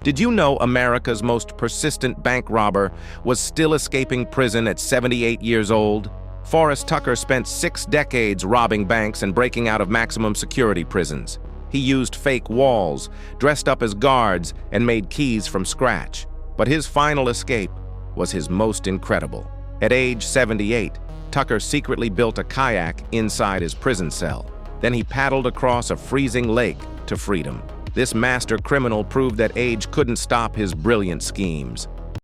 Did you know America's most persistent bank robber was still escaping prison at 78 years old? Forrest Tucker spent 6 decades robbing banks and breaking out of maximum security prisons. He used fake walls, dressed up as guards, and made keys from scratch. But his final escape was his most incredible. At age 78, Tucker secretly built a kayak inside his prison cell. Then he paddled across a freezing lake to freedom. This master criminal proved that age couldn't stop his brilliant schemes.